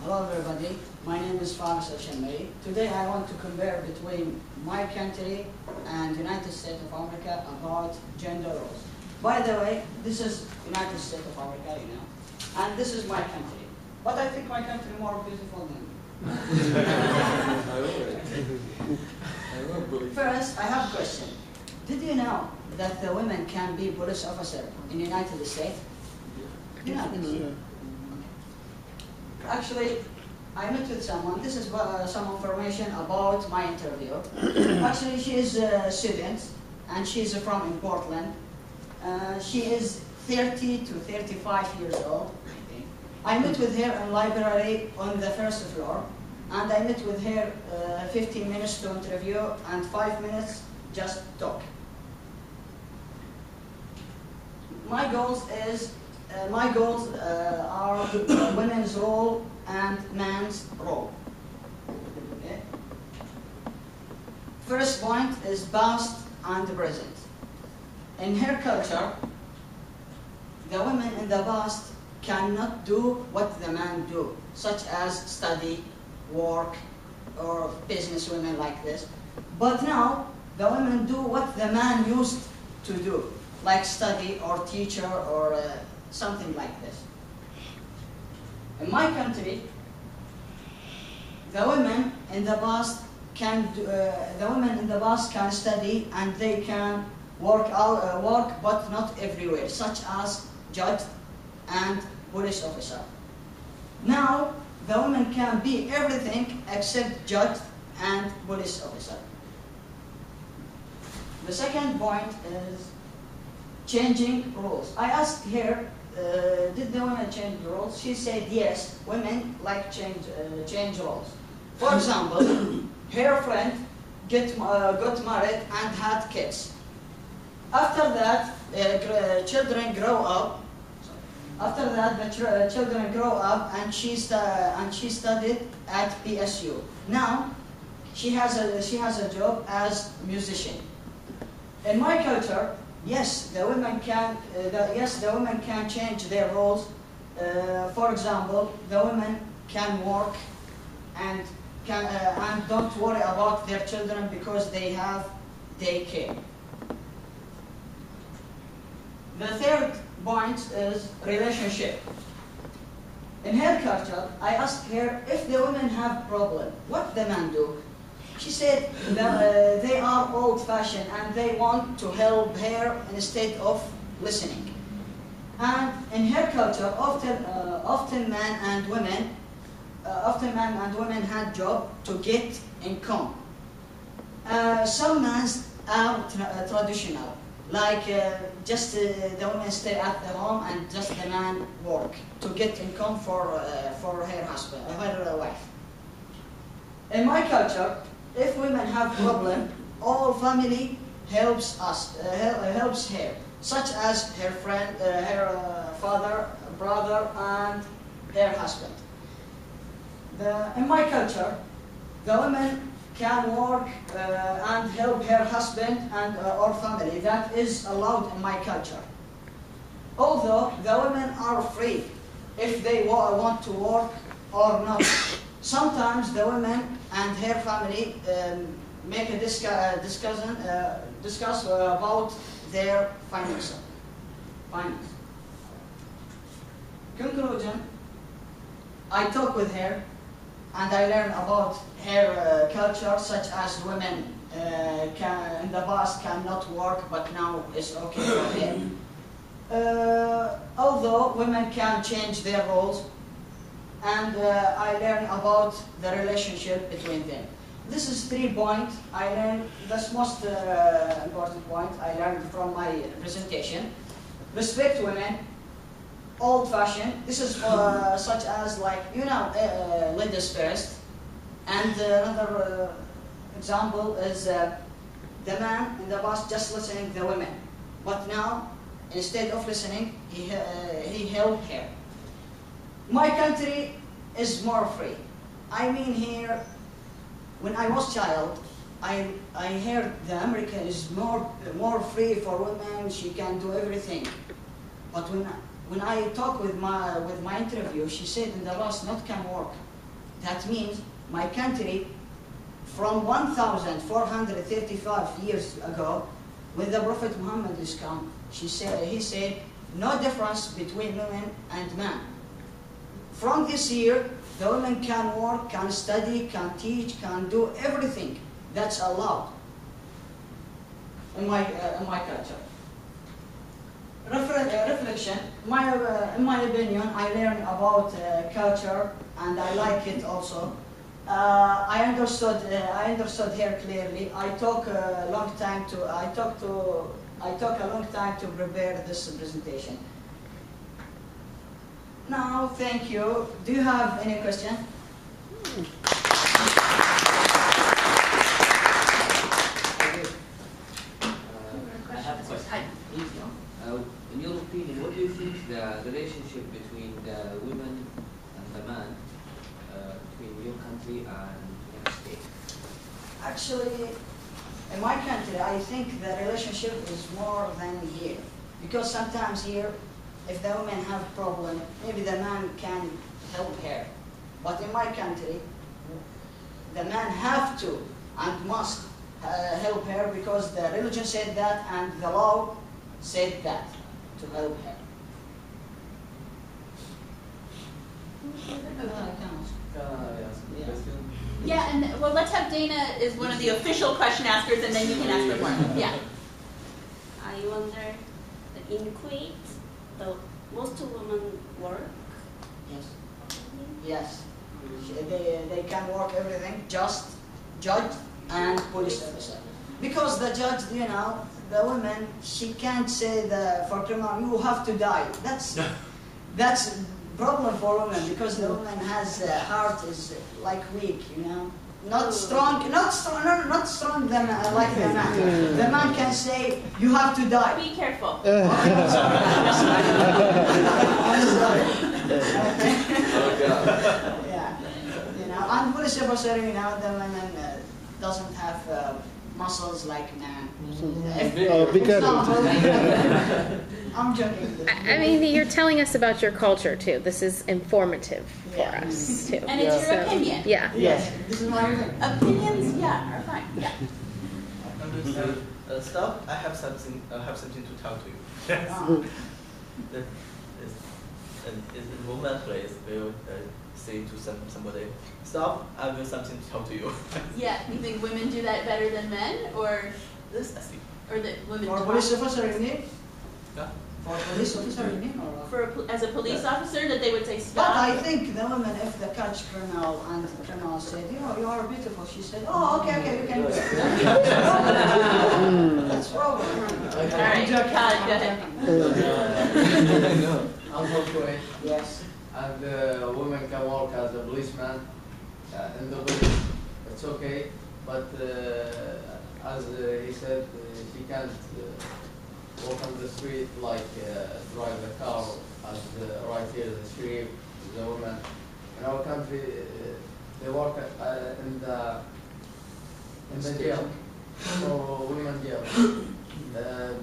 Hello everybody, my name is Faris Al-Shammari. Today I want to compare between my country and United States of America about gender roles. By the way, this is United States of America, you know, and this is my country. But I think my country is more beautiful than First, I have a question. Did you know that the women can be police officer in the United States? United States. Actually, I met with someone. This is some information about my interview. Actually, she is a student, and she is from Portland. She is 30 to 35 years old, I think. I met with her in library on the first floor, and I met with her 15 minutes to interview and 5 minutes just talk. My goals are women's role and man's role. Okay? First point is past and present. In her culture, the women in the past cannot do what the man do, such as study, work, or business women like this. But now, the women do what the man used to do, like study or teacher or something like this. In my country, the women in the past can study and they can work, but not everywhere, such as judge and police officer. Now, the women can be everything except judge and police officer. The second point is changing rules. I asked her, did the women change the rules? She said yes, women like change rules. For example, her friend got married and had kids. After that, children grow up. After that, the children grow up, and she studied at PSU. Now, she has a job as a musician. In my culture, yes, the women can change their roles. For example, the women can work and don't worry about their children because they have daycare. The third point is relationship. In her culture, I asked her if the women have problem, what the men do. She said that they are old-fashioned and they want to help her instead of listening. And in her culture, often men and women had job to get income. Some men are traditional, like just the women stay at the home and just the man work to get income for her husband, her wife. In my culture, if women have problem, all family helps her, such as her friend, her father, brother, and her husband. In my culture, the women can work and help her husband and or family. That is allowed in my culture. Although the women are free if they want to work or not. Sometimes the women and her family make a discuss about their finance. Conclusion, I talk with her and I learn about her culture, such as women in the past cannot work, but now it's okay for her. Although women can change their roles, and I learn about the relationship between them. This is 3 points I learned. That's most important point I learned from my presentation. Respect women, old-fashioned. This is such as like, you know, ladies first. And another example is the man in the past just listening to the women. But now, instead of listening, he helped her. My country is more free. I mean here, when I was child, I heard the America is more free for women, she can do everything. But when I talk with my interview, she said in the past not can work. That means my country, from 1,435 years ago, when the Prophet Muhammad is come, he said, no difference between women and men. From this year, the women can work, can study, can teach, can do everything that's allowed in my culture. Reflection. In my opinion, I learned about culture, and I like it also. I understood her clearly. I took a long time to prepare this presentation. Now, thank you. Do you have any question? I have a question. In your opinion, what do you think the relationship between the women and the man between your country and your state? Actually, in my country, I think the relationship is more than here. Because sometimes here, if the woman have a problem, maybe the man can help her. But in my country, the man have to and must help her because the religion said that and the law said that to help her. Yeah, and well, let's have Dana is one of the official question askers, and then you can ask her more. Yeah. I wonder, in Kuwait, most women work. Yes. Yes. They can work everything, just judge and police officer. Because the judge, you know, the woman, she can't say for criminal, you have to die. That's problem for women because the woman has heart is like weak, you know, not strong than like the man. The man can say you have to die. Be careful. I'm sorry. Yeah, you know, and police officer, you know, the woman doesn't have muscles like man. Be careful. I'm joking. I mean, you're telling us about your culture too. This is informative for us too. And it's your opinion. Yeah. Yes, this is my opinion. Opinions, yeah, are fine. Yeah. Stop. I have something to tell to you. In woman place, will say to somebody, stop. I will something to tell to you. Yeah. You think women do that better than men, or This I see. or that women For talk? police officer, you mean? Yeah. For police officer, you mean? Or? As a police officer, that they would say But stop. I think the woman, if the catch criminal and the criminal said, you know, you are beautiful, she said, oh, okay, you can do it. That's wrong. All right, Khaled, go ahead. I'm from Kuwait, Yes. and women can work as a policeman in the police. It's okay, but as he said, she can't walk on the street like drive a car as right here the sheriff, the woman. In our country, they work in the jail, so women jail.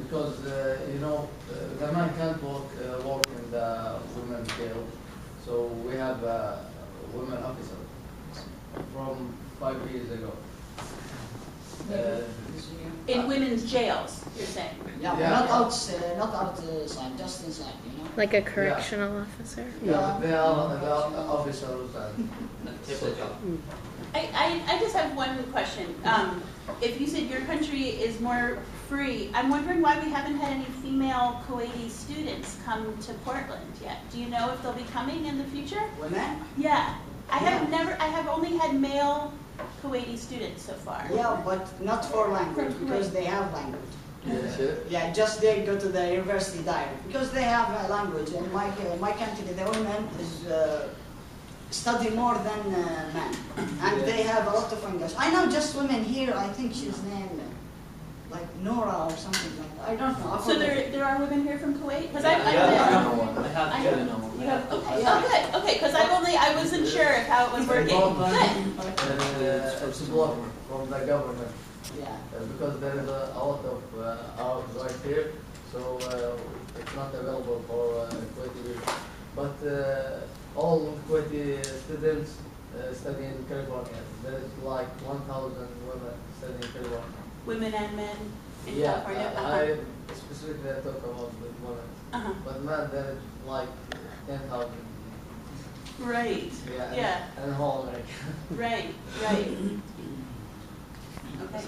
Because you know, the man can't work in the women's jail, so we have a women officer from 5 years ago. In women's jails, you're saying. Yeah, Yeah. not outside, just inside, you know. Like a correctional officer. Yeah, they are the officers and I just have one question. If you said your country is more free, I'm wondering why we haven't had any female Kuwaiti students come to Portland yet. Do you know if they'll be coming in the future? Women? Yeah. I have only had male Kuwaiti students so far. Yeah, but not for language, because they have language. yes. Yeah, just they go to the university direct, because they have a language. In my country, the women is study more than men, and they have a lot of English. I know just women here. I think she's named like Nora or something like that. I don't know. So there are women here from Kuwait? Because I have you have, okay, oh good, okay, because I wasn't sure of how it was working. Good. Support from the government. Yeah. Because there is a lot of Arabs right here, so it's not available for Kuwaiti people. But all Kuwaiti students study in California. There's like 1,000 women studying in California. Women and men in Yeah, California? I specifically talk about the women. Uh-huh. But man, there's like 10,000. Right, Yeah. yeah, And whole America. right, right. Okay.